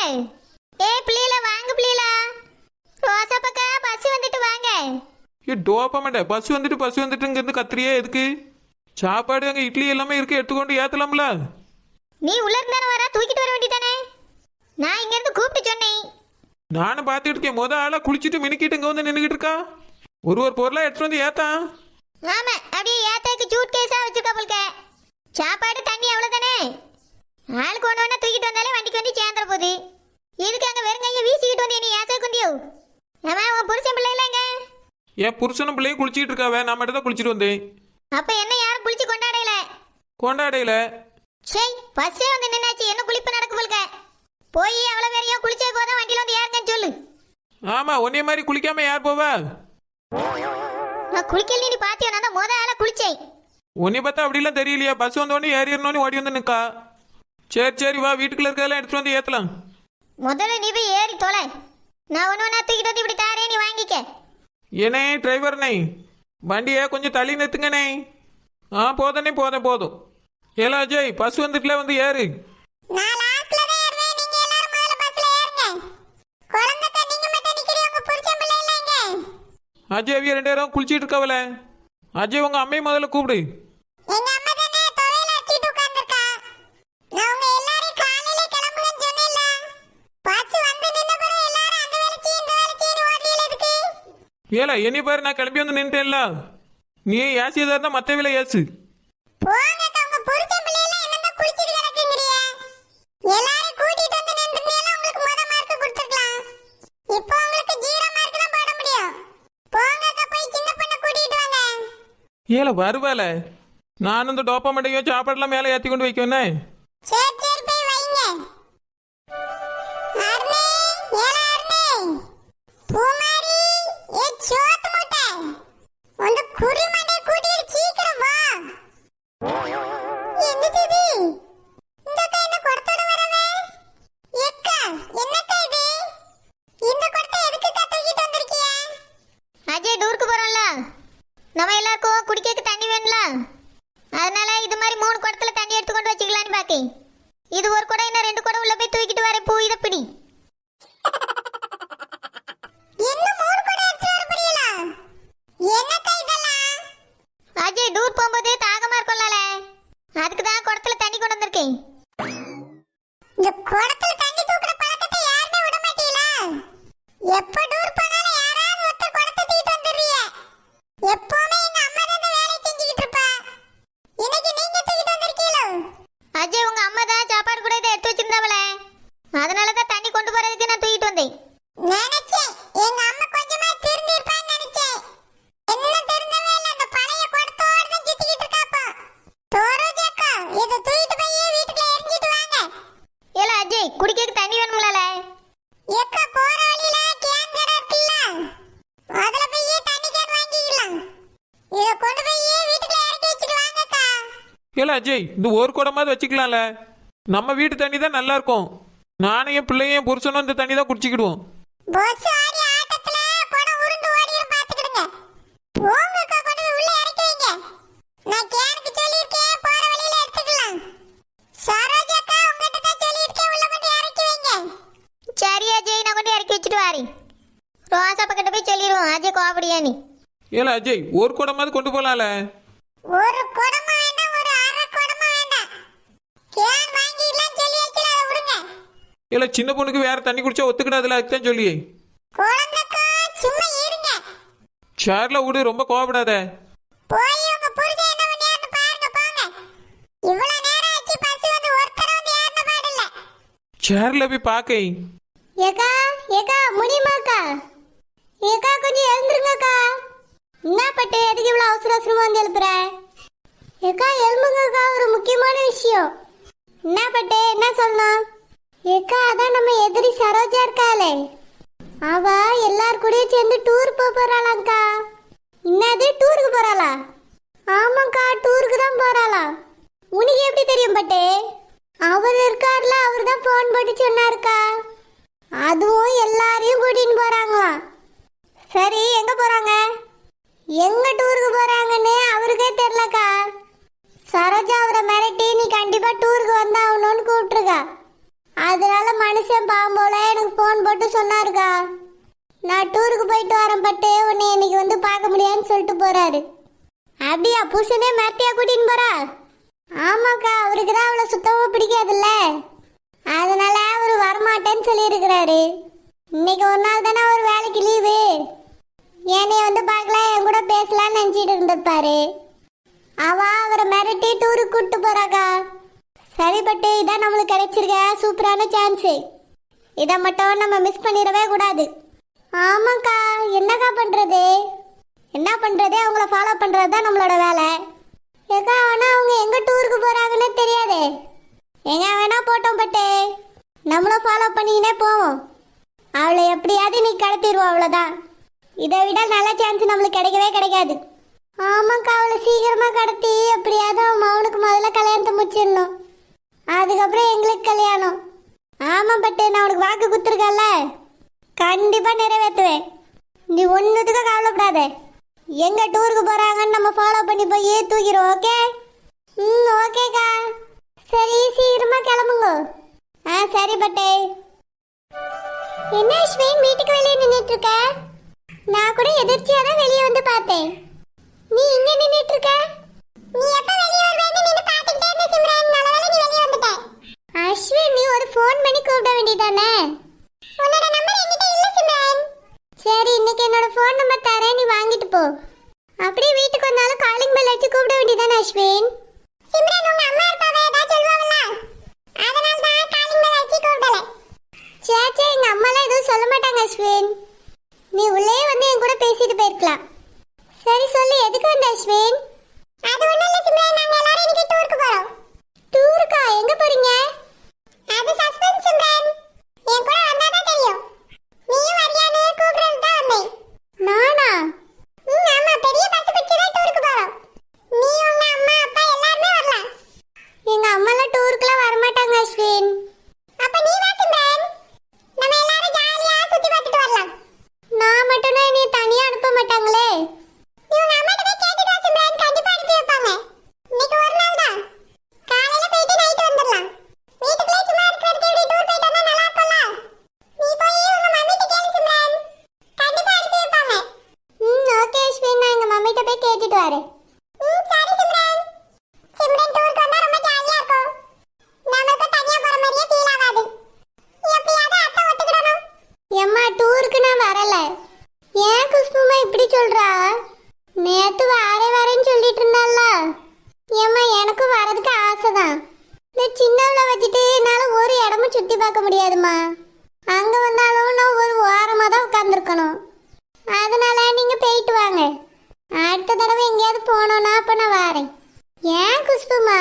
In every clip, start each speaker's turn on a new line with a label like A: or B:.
A: ஏய் பிள்ளைல வாங்க பிள்ளைல. ரோசா பக்கா பஸ் வந்துட்டு வாங்க.
B: டோப்பமாட்ட பஸ் வந்துட்டு இங்க இருந்து கத்திரியே எதுக்கு? சாப்பாடு அங்க இட்லி எல்லாமே இருக்கு, எடுத்துக்கொண்டு ஏத்தலாம்ல.
A: நீ உள்ள இருந்தானே வர, தூக்கிட்டு வர வேண்டியதானே. நான் இங்க இருந்து கூப்பிட்டு சொன்னேன்.
B: நானும் பார்த்துட்டு இருக்கேன். ஆளா குளிச்சுட்டு மினுக்கிட்டு இங்க வந்து நின்றுகிட்டு இருக்கா. ஒரு பொருளா எடுத்துட்டு வந்து ஏத்தான்.
A: ஆமா, அப்படியே ஏத்தாக்கு சூட் கேஸா வச்சிருக்கா போல்க. சாப்பாடு தண்ணி அவ்வளவுதானே. ஆளுக்கு ஒண்ணு தூக்கிட்டு வந்தாலே வண்டிக்கு வந்து சேர்ந்துற போகுது. இதுக்கு அங்க வெறுங்கைய வீசிக்கிட்டு வந்து நீ ஏசா குந்தியோ. அவன் உன் புருஷன் பிள்ளை இல்லைங்க.
B: என் புருஷனும் பிள்ளையும் குளிச்சிட்டு இருக்காவே, நான் மட்டும் தான் குளிச்சுட்டு வந்தேன்.
A: அப்ப என்ன யாரும் குளிச்சு
B: கொண்டாடையில
A: சரி பஸ்ஸே வந்து நின்னாச்சு, என்ன குளிப்பு நடக்கு போல்க. போய் அவ்வளவு வேறையும் குளிச்சே போதான் வண்டியில வந்து யாருங்கன்னு சொல்லு.
B: ஆமா, உன்னைய மாதிரி குளிக்காம யார் போவா?
A: நான் குளிக்கல, நீ பாத்தியோ? நான் தான் ஆள குளிச்சேன்.
B: உன்னை பார்த்தா அப்படிலாம் தெரியலையா? பஸ் வந்தோடனே ஏறிடணும்னு ஓடி வந்து நிக்கா. சரி வா, வீட்டுக்குள்ள இருக்கதெல்லாம் எடுத்துட்டு வந்து ஏத்தலாம்.
A: முதல்ல நீ போய் ஏறி தொலை. நான் ஒண்ணு தூக்கிட்டு வந்து இப்படி தாரே, நீ வாங்கிக்க.
B: ஏனே டிரைவர்னே, வண்டியை கொஞ்சம் தள்ளி நிறுத்துங்கண்ணே. போதும். ஏலா அஜய், பஸ் வந்துட்டுல வந்து ஏறு. அஜய் அவிய 2 பேரும் குளிச்சிட்டு இருக்கவல. அஜய் உங்க அம்மையை முதல்ல கூப்பிடு. ஏலா என்னை பாரு, நான் கிளம்பி வந்து நின்றுட்டேன்ல. நீ ஏசியதா இருந்தா மத்த வேலை ஏசு. ஏல வருவால, நான் இந்த டோப்பமட்டையும் சாப்பாடுலாம் மேலே ஏற்றி கொண்டு வைக்கவேனே.
A: அஜய் டூருக்கு போறோம்ல, நம்ம எல்லாருக்கும் குடிக்க தண்ணி வேணும்ல. அதனால இது மாதிரி 3 குடத்துல தண்ணி எடுத்து கொண்டு வச்சுக்கலான்னு பாக்கேன். இது ஒரு குடம், இன்னும் 2 குடம் உள்ள போய் தூக்கிட்டு வரேன். பூ இதை பிடி. அஜய் டூர் போகும்போது தாகமா இருக்கும்ல, அதுக்கு தான் குடத்துல தண்ணி கொண்டு வந்திருக்கேன். இந்த குடத்துல தண்ணி தூக்குற பழக்கத்தை யாருமே விட மாட்டீங்களா? எப்ப டூர் போனாலும் யாராவது ஒருத்தர் குடத்தை தூக்கிட்டு வந்துடுறீங்க. எப்பவுமே எங்க அம்மா தான் இந்த வேலையை செஞ்சுக்கிட்டு இருப்பா. இன்னைக்கு நீங்க தூக்கிட்டு வந்திருக்கீங்களோ? அஜய் உங்க அம்மா தான் சாப்பாடு கூட இதை எடுத்து வச்சிருந்தாவளே, அதனால தான் தண்ணி கொண்டு போறதுக்கு நான் தூக்கிட்டு வந்தேன். நினைச்சேன் எங்க அம்மா கொஞ்சமா திருந்தி இருப்பான்னு நினைச்சேன். என்ன திருந்தவே இல்ல, அந்த பழைய குடத்தோட தான் சுத்திக்கிட்டு இருக்காப்பா. தோரோஜாக்கா, இதை தூக்கிட்டு போய் வீட்டுக்குள்ள எரிஞ்சிட்டு வாங்க. ஏல அஜய், குடிக்க தண்ணி வேணும்ல? ஏக்கா போற வழியில கேன் கடை இருக்குல்ல, அதுல போய் தண்ணி கேன் வாங்கிக்கலாம். இத கொண்டு போய் வீட்டுக்குள்ள இறக்கி வச்சிட்டு வாங்கக்கா.
B: ஏல அஜய், இந்த ஒரு குடமாவது வச்சுக்கலாம்ல. நம்ம வீட்டு தண்ணி தான் நல்லா இருக்கும். நானும் என் பிள்ளையும் புருஷனும் இந்த தண்ணி தான் குடிச்சிக்கிடுவோம்.
A: பஸ் ஆடி ஆட்டத்துல குடம் உருண்டு ஓடிரும், பாத்துக்கிடுங்க. போங்கக்கா, கொண்டு போய் உள்ள இறக்கி வைங்க. நான் கேனுக்கு சொல்லிருக்கேன், போற வழியில எடுத்துக்கலாம். சரோஜாக்கா, உங்ககிட்ட தான் சொல்லிருக்கேன், உள்ள கொண்டு இறக்கி வைங்க. சரி அஜய், நான் கொண்டு இறக்கி வச்சிட்டு வரேன். ரோசா பக்கத்துல போய் சொல்லிடுவோம், அஜய் கோபடியானி.
B: ஏல அஜய், ஒரு குடமாவது கொண்டு போலாம்ல.
A: ஒரு குடமா வேண்டாம், ஒரு அரை குடமா வேண்டாம். கேன் வாங்கிடலாம் சொல்லி வச்சிரு, அதை விடுங்க.
B: ஏல சின்ன பொண்ணுக்கு வேற தண்ணி குடிச்சா ஒத்துக்கிடாதுல, அதுதான் சொல்லி.
A: குழந்தைக்கா சும்மா இருங்க.
B: சேர்ல விடு, ரொம்ப கோவப்படாத.
A: போய் உங்க புருஷன் என்ன பண்ணியாருன்னு பாருங்க, போங்க. இவ்வளவு நேரம் ஆச்சு, பஸ் வந்து ஒருத்தர வந்து ஏறின பாடில்ல.
B: சேர்ல போய் பாக்கை.
A: ஏக்கா முடியுமாக்கா? ஏக்கா கொஞ்சம் எழுந்துருங்கக்கா. என்ன பட்டு, எதுக்கு இவ்வளவு அவசரமா வந்து எழுப்புற? ஏக்கா எழும்புங்கக்கா, ஒரு முக்கியமான விஷயம். என்ன பட்டு, என்ன சொல்லணும்? ஏக்கா அதான் நம்ம எதிரி சரோஜா இருக்காளே, அவ எல்லார் கூடயும் சேர்ந்து டூர் போறாளாங்க்கா. என்னது, டூருக்கு போறாளா? ஆமாக்கா, டூருக்கு தான் போறாளா. உனக்கு எப்படி தெரியும் பட்டு? அவர் இருக்கார்ல, அவர் தான் போன் போட்டு சொன்னாருக்கா. அதுவும் எல்லாரையும் கூட்டின்னு போறாங்களாம். சரி, எங்க போறாங்க? எங்க டூருக்கு போறாங்கன்னு அவருக்கே தெரியலக்கா. சரோஜா அவரை மிரட்டி நீ கண்டிப்பா டூருக்கு வந்தாகணும்னு கூப்பிட்டுருக்கா. அதனால மனுஷ புருஷன் பாம்போல எனக்கு ஃபோன் போட்டு சொன்னாருக்கா. நான் டூருக்கு போயிட்டு வரேன் பட்டு உன்னை இன்னைக்கு வந்து பார்க்க முடியாதுன்னு சொல்லிட்டு போறாரு. அப்படியா? புருஷனே மேட்டியா கூட்டின்னு போறா? ஆமாக்கா, அவருக்கு தான் அவளை சுத்தமாக பிடிக்காதுல்ல, அதனால அவர் வரமாட்டேன்னு சொல்லியிருக்கிறாரு. இன்னைக்கு ஒரு நாள் தானே அவர் வேலைக்கு லீவு, என்னைய வந்து பார்க்கலாம் என் கூட பேசலாம்னு நினச்சிட்டு இருந்திருப்பாரு. அவரை மிரட்டி டூருக்கு கூப்பிட்டு போறாக்கா. சரி பட்டு, இதான் நம்மளுக்கு கிடைச்சிருக்க சூப்பரான சான்ஸு, இதை மட்டும் நம்ம மிஸ் பண்ணிடவே கூடாது. ஆமாக்கா, என்னக்கா பண்ணுறது? என்ன பண்ணுறது, அவங்கள ஃபாலோ பண்ணுறது தான் நம்மளோட வேலை. ஏக்கா, ஆனால் அவங்க எங்கே டூருக்கு போகிறாங்கன்னு தெரியாதே. எங்க வேணா போட்டோம் பட்டு, நம்மளும் ஃபாலோ பண்ணிக்கினே போவோம். அவளை எப்படியாவது இன்னைக்கு கடத்திடுவோம், அவ்வளோதான். இதை விட நல்ல சான்ஸ் நம்மளுக்கு கிடைக்கவே கிடைக்காது. ஆமாக்கா, அவளை சீக்கிரமாக கடத்தி எப்படியாவது அவன் மௌனுக்கு முதல்ல கல்யாணத்தை முடிச்சிடணும், அதுக்கப்புறம் எங்களுக்கு கல்யாணம். ஆமாம் பட்டு, நான் உனக்கு வாக்கு கொடுத்துருக்கேன்ல, கண்டிப்பாக நிறைவேற்றுவேன். நீ ஒன்றுத்துக்கு கவலைப்படாத. எங்கே டூருக்கு போகிறாங்கன்னு நம்ம ஃபாலோ பண்ணி போய் தூக்கிடுவோம். ஓகே? ஓகேக்கா. சரி, சீக்கிரமா கிளம்புங்க. சரி பட்டே. என்ன அஸ்வின், வீட்டுக்கு வெளியே நின்றுட்டு இருக்க? நான் கூட எதிர்ச்சியா தான் வெளியே வந்து பார்த்தேன். நீ இங்க நின்றுட்டு இருக்க? நீ எப்ப வெளியே வருவேன்னு நின்னு பார்த்துட்டே இருந்த சிம்ரன், நல்லவேளை நீ வெளியே வந்துட்ட. அஸ்வின், நீ ஒரு ஃபோன் பண்ணி கூப்பிட வேண்டியதானே? உன்னோட நம்பர் என்கிட்ட இல்ல சிம்ரன். சரி, இன்னைக்கு என்னோட ஃபோன் நம்பர் தரேன், நீ வாங்கிட்டு போ. அப்படியே வீட்டுக்கு வந்தாலும் காலிங் பெல் அடிச்சு கூப்பிட வேண்டியதானே அஸ்வின்? சிம்ரன், உங்க அம்மா அப்பாவே ஏதாவது சொல்லுவாங்கல்ல, அதனால தான் காலிங் பெல் அடிச்சு கூப்பிடல. சே, எங்க அம்மாலாம் எதுவும் சொல்ல மாட்டாங்க அஸ்வின், நீ உள்ளே வந்து என் கூட பேசிட்டு போயிருக்கலாம். சரி சொல்லு, எதுக்கு வந்த அஸ்வின்? அது ஒண்ணும் இல்ல சிம்ரன், நாங்க எல்லாரும் இன்னைக்கு டூருக்கு போறோம். டூருக்கா? எங்க போறீங்க? அது சஸ்பென்ஸ் சிம்ரன், என் கூட வந்தா தான் தெரியும். நீயும் வரியானே கூப்பிடுறது தான் வந்தேன். நானா? ஆமா, பெரிய பஸ் பிடிச்சு தான் டூருக்கு போறோம். நீ, உங்க அம்மா அப்பா எல்லாரும் வரலாம். எங்க அம்மாலாம் டூருக்குலாம் வர மாட்டாங்க அஸ்வின். அப்ப நீ வா சிம்ரன், நம்ம எல்லாரும் ஜாலியா சுத்தி பார்த்துட்டு வரலாம். நான் மட்டும்னா நீ தனியா அனுப்ப மாட்டாங்களே. நீ உங்க அம்மா கிட்ட கேட்டுட்டு வா சிம்ரன், கண்டிப்பா அனுப்பி வைப்பாங்க. இன்னைக்கு ஒரு நாள் தான், காலையில போயிட்டு நைட் வந்துடலாம். வீட்டுக்குள்ளே சும்மா இருக்கிறதுக்கு இப்படி டூர் போயிட்டு வந்தா நல்லா இருக்கும்ல. நீ போய் உங்க மம்மி கிட்ட கேளு சிம்ரன், கண்டிப்பா அனுப்பி வைப்பாங்க. ஓகே அஸ்வின், நான் எங்க மம்மி கிட்ட போய் கேட்டுட்டு வரேன். சரி சிம்ரன். சிம்ரன், டூருக்கு வந்தா ரொம்ப ஜாலியா இருக்கும், நமக்கு தனியா போற மாதிரியே ஃபீல் ஆகாது. எப்படியாவது அத்தை ஒத்துக்கிடணும். எம்மா, டூருக்கு நான் வரல. ஏன் குஷ்புமா இப்படி சொல்றா? நேத்து வரேன்னு சொல்லிட்டு இருந்தால. ஏம்மா, எனக்கும் வரதுக்கு ஆசைதான். இந்த சின்னவளை வச்சுட்டு என்னால ஒரு இடமும் சுத்தி பார்க்க முடியாதுமா. அங்க வந்தாலும் நான் ஒரு வாரமா தான் உட்காந்துருக்கணும். அதனால நீங்க போயிட்டு வாங்க. அடுத்த தடவை எங்கேயாவது போனோம்னா அப்ப நான் வரேன். ஏன் குஷ்புமா,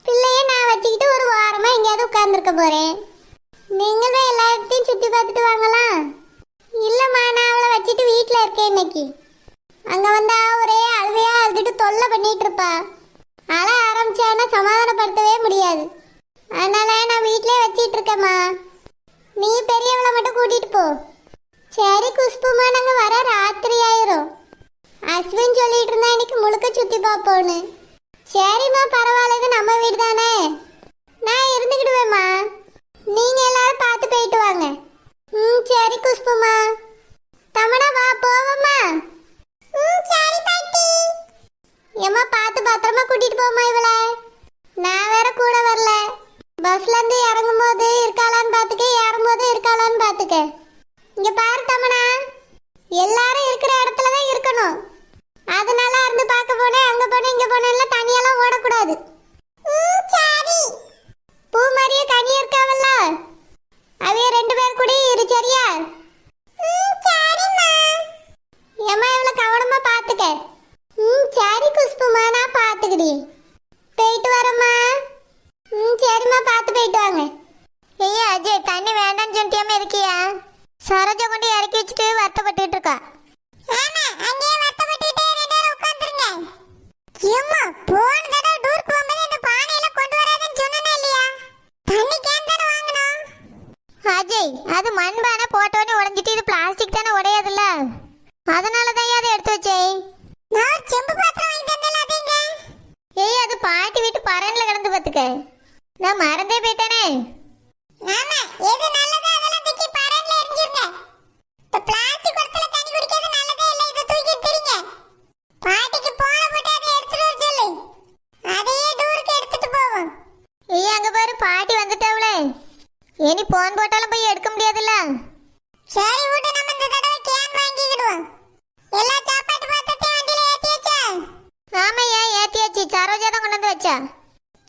A: பிள்ளைய நான் வச்சுக்கிட்டு ஒரு வாரமா எங்கேயாவது உட்காந்துருக்க போறேன். நீங்களும் எல்லா இடத்தையும் சுத்தி பார்த்துட்டு வாங்கலாம். இல்லம்மா, நான் அவளை வச்சுட்டு வீட்டில் இருக்கேன் இன்னைக்கு. அங்க வந்தா ஒரே அழுவையா அழுதுட்டு தொல்லை பண்ணிட்டு இருப்பா. அழ ஆரம்பிச்சானா சமாதானப்படுத்தவே முடியாது. அதனால நான் வீட்டிலே வச்சிட்டு இருக்கேம்மா. நீ பெரியவளை மட்டும் கூட்டிட்டு போ. சரி குஷ்புமா, நாங்க வர ராத்திரி ஆயிரும். அஸ்வின் சொல்லிட்டு இருந்தா இன்னைக்கு முழுக்க சுத்தி பார்ப்போன்னு. சரிம்மா, பரவாயில்ல, இது நம்ம வீடு தானே, நான் இருந்துக்கிடுவேம்மா. நீங்க எல்லாரும் பார்த்து போயிட்டு வாங்க. சரி குஷ்புமா. தமனா, வா போவோம்மா. சரி பாட்டி. ஏம்மா, பார்த்து பத்திரமா கூட்டிட்டு போமா இவளை. நான் வேற கூட வரல. பஸ்ல இருந்து இறங்கும் போது இருக்காளான்னு பாத்துக்க, ஏறும்போது இருக்காளான்னு பாத்துக்க. இங்க பாரு தமனா, எல்லாரும் இருக்கிற இடத்துல தான் இருக்கணும். அதனால இருந்து பார்க்க போனேன், அங்க போனேன், இங்க போனேன் தனியெல்லாம் ஓடக்கூடாது. சரி. பூ மாதிரியே கனி இருக்காவல்ல, அவைய 2 பேர் கூட இரு, சரியா? சரிம்மா. ஏம்மா, இவளை கவனமா பாத்துக்க. சரி குஷ்புமா, நான் பாத்துக்கிடி. போயிட்டு வரம்மா. சரிம்மா, பார்த்து போயிட்டு வாங்க. ஐயா அஜய், தண்ணி வேண்டாம்னு சொல்லிட்டியாம இருக்கியா? சரோஜா கொண்டு இறக்கி வச்சுட்டு வருத்தப்பட்டுட்டு இருக்கா. ஆமா, அங்கேயே வருத்தப்பட்டுட்டே 2 பேரும் உட்கார்ந்துருங்க. ஏம்மா, போன தடவை டூர் போகும்போது இந்த பானையில கொண்டு வராதன்னு சொன்னனே இல்லையா? தண்ணி கேன் தானே வாங்கணும். அஜய், அது மண்பானை போட்டோன்னு உடைஞ்சிட்டு, இது பிளாஸ்டிக் தானே உடையாதுல்ல, அதனால தான் அதை எடுத்து வச்சேன். நான் செம்பு பாத்திரம் வாங்கி தந்தேன், அதேங்க. ஏய், அது பாட்டி வீட்டு பரன்ல கிடந்து பாத்துக்க, நான் மறந்தே போயிட்டேனே. ஆமா, எது இனி போன் போட்டாலும் போய் எடுக்க முடியாதுல்ல. சரி விடு, நம்ம இந்த தடவை கேன் வாங்கிடுவோம். எல்லா சாப்பாட்டு பாத்திரத்தையும் வண்டியில ஏத்தியாச்சா? ஆமையா ஏத்தியாச்சு, சரோஜா தான் கொண்டு வந்து வச்சா.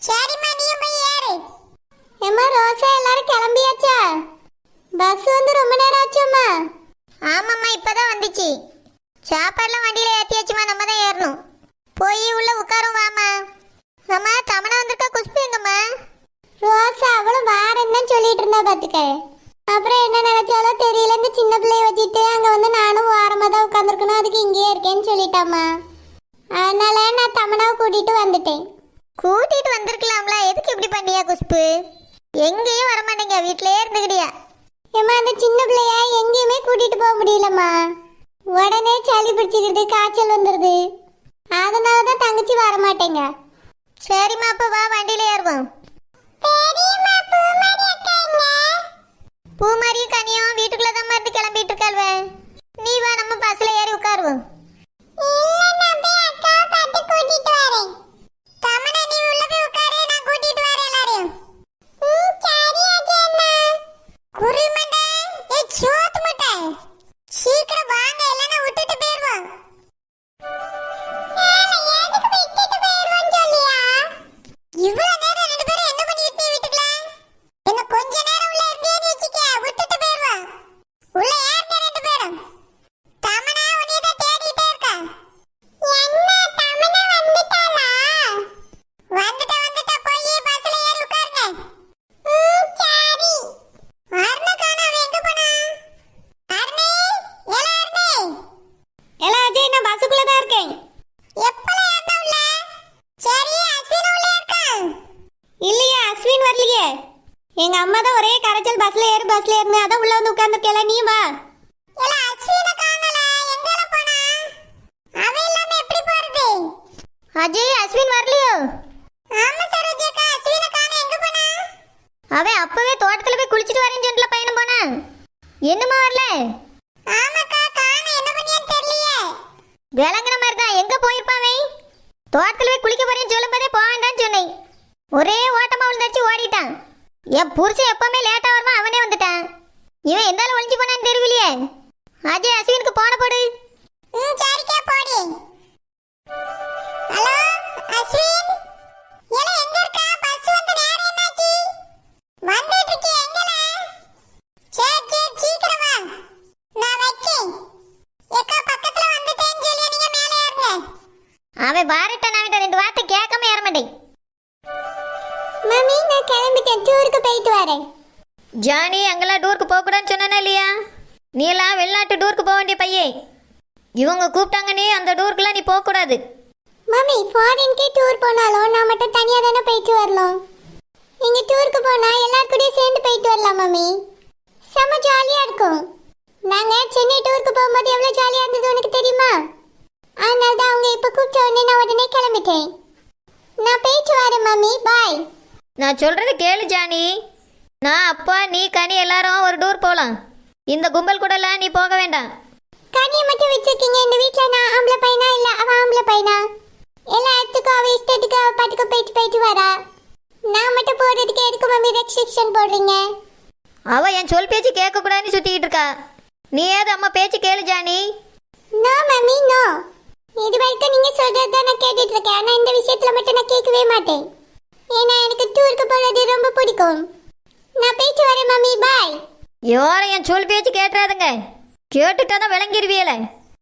A: சரிம்மா, நீயும் போய் ஏறு. ஏம்மா ரோசா, எல்லாரும் கிளம்பியாச்சா? பஸ் வந்து ரொம்ப நேரம் ஆச்சும்மா. ஆமாம்மா, இப்பதான் வந்துச்சு. சாப்பாடுலாம் வண்டியில ஏத்தியாச்சுமா, நம்ம தான் ஏறணும். போய் உள்ள உட்காரும் வாமா. அம்மா தமனா வந்திருக்கா, குஷ்பு எங்கம்மா? ரோசா அவளும் வாரன்னு தான் சொல்லிட்டு இருந்தா பாத்துக்க. அப்புறம் என்ன நினைச்சாலோ தெரியல, இந்த சின்ன பிள்ளைய வச்சுட்டு அங்க வந்து நானும் வாரமா தான் உட்காந்துருக்கணும், அதுக்கு இங்கேயே இருக்கேன்னு சொல்லிட்டாமா. அதனால நான் தமனாவை கூட்டிட்டு வந்துட்டேன். கூட்டிட்டு வந்திருக்கலாம்ல, எதுக்கு இப்படி பண்ணியா குஷ்பு? எங்கேயும் வரமாட்டேங்க, வீட்டிலேயே இருந்துக்கிட்டியா? ஏம்மா அந்த சின்ன பிள்ளைய எங்கேயுமே கூட்டிட்டு போக முடியலம்மா. உடனே சளி பிடிச்சிக்கிட்டு காய்ச்சல் வந்துடுது. அதனால தான் தங்கச்சி வரமாட்டேங்க. சரிம்மா, அப்ப வா வண்டியில ஏறுவோம். பூமாரியும் கனியும் வீட்டுக்குள்ள தான் இருந்து கிளம்பிட்டு இருக்காள்வே. நீ வா, நம்ம பஸ்ல ஏறி உட்காருவோம். சீக்கிரம் வாங்க, இல்லைன்னா விட்டுட்டு போயிருவோம். இவ்வளவு நேரம் ரெண்டு பேரும் என்ன பண்ணிட்டு வீட்டுக்குள்ள? என்ன கொஞ்ச நேரம் உள்ள இருந்தேன்னு வச்சுக்க, விட்டுட்டு போயிருவோம். உள்ள ஏறுங்க ரெண்டு பேரும். தமனா உன்னைய தான் தேடிட்டே இருக்கா. என்ன தமனா வந்துட்டாளா? வந்துட்டா போய் பஸ்ல ஏறி உட்காருங்க. சரி. அருண காணா, அவ எங்க போனா? அருணே, ஏல அருணே. ஏல அஜய், நான் பஸ்ஸுக்குள்ள தான் இருக்கேன். எப்பல ஏறன உள்ள? சரி, அஸ்வின் உள்ள இருக்கா? இல்லையா, அஸ்வின் வரலையே. எங்க அம்மா தான் ஒரே கரைச்சல், பஸ்ல ஏறுன்னு அதான் உள்ள வந்து உட்கார்ந்திருக்கல. நீ வா. ஏல அஸ்வின காணல, எங்கல போனா? அவ இல்லாம எப்படி போறது? அஜய், அஸ்வின் வரலையோ? ஆமா சரோஜாக்கா, அஸ்வின காண, எங்க போனா? அவன் அப்பவே தோட்டத்துல போய் குளிச்சிட்டு வரேன்னு சொன்னல பையனும் போனா. என்னமா வரல? ஆமாக்கா, காண, என்ன பண்ணியான்னு தெரியலையே. விளங்குன மாதிரி தான், எங்க போயிருப்பாவே? தோட்டத்துல போய் குளிக்க போறேன்னு சொல்லும் போதே போக வேண்டாம்னு சொன்னேன். ஒரே ஓட்டமா விழுந்தாச்சு, ஓடிட்டான். என் புருஷன் எப்பவுமே லேட்டா வருமா, அவனே வந்துட்டான். இவன் எந்தாலும் ஒளிஞ்சு போனான்னு தெரியலையே. அஜய், அஸ்வினுக்கு போன போடு. சரிக்கா, போடு. ஹலோ அஸ்வின், ஏல எங்க இருக்க? பஸ் வந்து நேரம் என்னாச்சு? வந்துட்டு இருக்கே, எங்கல? சரி சீக்கிரம் வா, நான் வைக்கேன். ஏக்கா பக்கத்துல வந்துட்டேன்னு சொல்லி நீங்க மேலே ஏறுங்க. அவன் வாரட்ட, நான் ரெண்டு வார்த்தை கேட்காம ஏற மாட்டேன். மம்மி, நான் கிளம்பிட்டேன், டூருக்கு போயிட்டு வரேன். ஜானி, அங்கெல்லாம் டூருக்கு போகக்கூடாதுன்னு சொன்னா இல்லையா? நீ எல்லாம் வெளிநாட்டு டூருக்கு போக வேண்டிய பையன். இவங்க கூப்பிட்டாங்க, நீ அந்த டூருக்குலாம் நீ போகக்கூடாது. மம்மி, ஃபாரின்கே டூர் போனாலும் நான் மட்டும் தனியாக தானே போயிட்டு வரணும். நீங்கள் டூருக்கு போனால் எல்லாரும் கூடயும் சேர்ந்து போயிட்டு வரலாம் மம்மி. செம்ம ஜாலியாக இருக்கும். நாங்கள் சென்னை டூருக்கு போகும்போது எவ்வளோ ஜாலியாக இருந்தது உனக்கு தெரியுமா? அதனால தான் அவங்க இப்போ கூப்பிட்ட உடனே நான் உடனே கிளம்பிட்டேன். நான் போயிட்டு வரேன் மம்மி, பாய். நான் சொல்றது கேளு ஜானி. நான் அப்பா, நீ, கனி எல்லாரும் ஒரு டூர் போகலாம். இந்த கும்பல் கூடலாம் நீ போக வேண்டாம். கனியை மட்டும் வச்சிருக்கீங்க இந்த வீட்டில். நான் ஆம்பளை பையனா இல்லை அவன் ஆம்பளை பையனா? எல்லா இடத்துக்கும் அவள் இஷ்டத்துக்கு அவள் பாட்டுக்கு போயிட்டு வரா. நான் மட்டும் போடுறதுக்கு எதுக்கு மம்மி ரெஸ்ட்ரிக்ஷன் போடுறீங்க? அவள் என் சொல் பேச்சு கேட்கக்கூடாதுன்னு சுற்றிக்கிட்டு இருக்கா. நீ ஏது அம்மா பேச்சு கேளு ஜானி. No mummy, no. இது வரைக்கும் நீங்கள் சொல்கிறது தான் நான் கேட்டுட்டு இருக்கேன். ஆனால் இந்த விஷயத்தில் மட்டும் நான் கேட்கவே மாட்டேன். ஏன்னா எனக்கு டூருக்கு போகிறது ரொம்ப பிடிக்கும். நான் போயிட்டு வரேன் மம்மி, பாய். யாரும் என் சொல் பேச்சு கேட்டுறாதுங்க. கேட்டுட்டா தான் விளங்கிடுவியல.